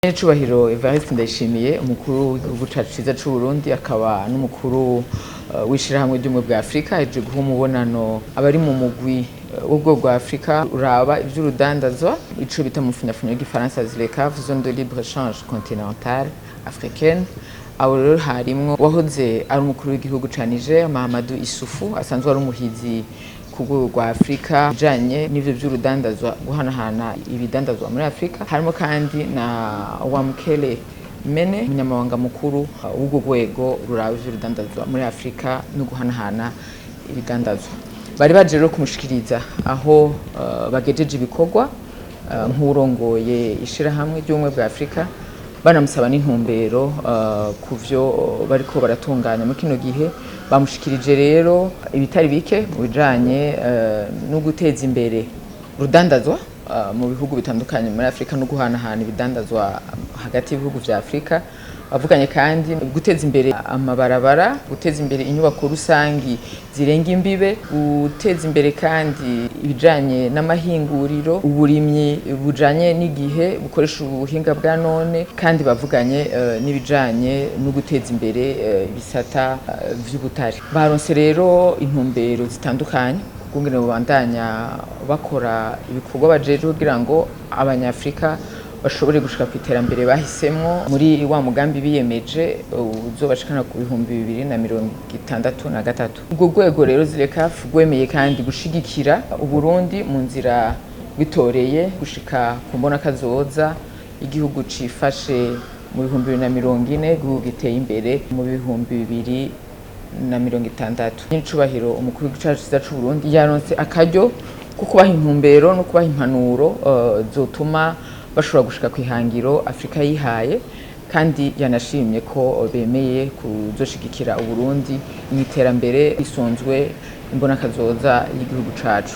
Icubahiro Evariste Ndayishimiye umukuru w'igihugu cacu ciza c'u Burundi akaba n'umukuru w'ishirahamwe ry'ubumwe bwa Afrika aje guha umubonano abari mu mugwi w'ubwo bwa Afrika uraba ivy'urudandazwa ico bita mu funyafunyo y'igifaransa ZLECAf zone de libre échange continentale africaine. Abo rero harimwo wahoze ari umukuru w'igihugu ca Niger Mahamadou Issoufou asanzwe ari umuhizi ku rwego rwa Afrika bijanye n'ivyo vy'urudandazwa guhanahana ibidandazwa muri Afrika. Harimo kandi na Wamukele Mene umunyamabanga mukuru w'ubwo rwego ruraba ivy'urudandazwa muri Afrika no guhanahana ibidandazwa. Bari baje rero kumushikiriza aho bagejeje ibikorwa nk'urongoye ishirahamwe ry'ubumwe bwa Afrika, banamusaba n'intumbero ku vyo bariko baratunganya muri kino gihe. Bamushikirije rero ibitari bike mu bijanye no guteza imbere urudandazwa mu bihugu bitandukanye muri Afrika no guhanahana ibidandazwa hagati y'ibihugu vya Afrika. Bavuganye kandi guteza imbere amabarabara, guteza imbere inyubako rusangi zirenga imbibe, guteza imbere kandi ibijanye n'amahinguriro, uburimyi bujanye n'igihe bukoresha ubuhinga bwa none, kandi bavuganye n'ibijanye no guteza imbere ibisata vy'ubutare. Baronse rero intumbero zitandukanye kungene babandanya bakora ibikorwa bajejwe kugira ngo abanyafrika bashobore gushika ku iterambere bahisemwo muri wa mugambi biyemeje uzobashikana ku 2063. Ubwo rwego rero ZLECAf rwemeye kandi gushigikira Uburundi mu nzira bitoreye gushika ku mbona kazoza igihugu cifashe mu 2040 igihugu giteye imbere mu 2060. N'icubahiro umukuru w'igihugu cacu ciza c'u Burundi yaronse akaryo ko kubaha intumbero no kubaha impanuro zotuma bashobora gushika kwihangiro Afrika yihaye, kandi yanashimye ko bemeye kuzoshigikira Uburundi mu iterambere isonzwe imbona kazoza y'igihugu cacu.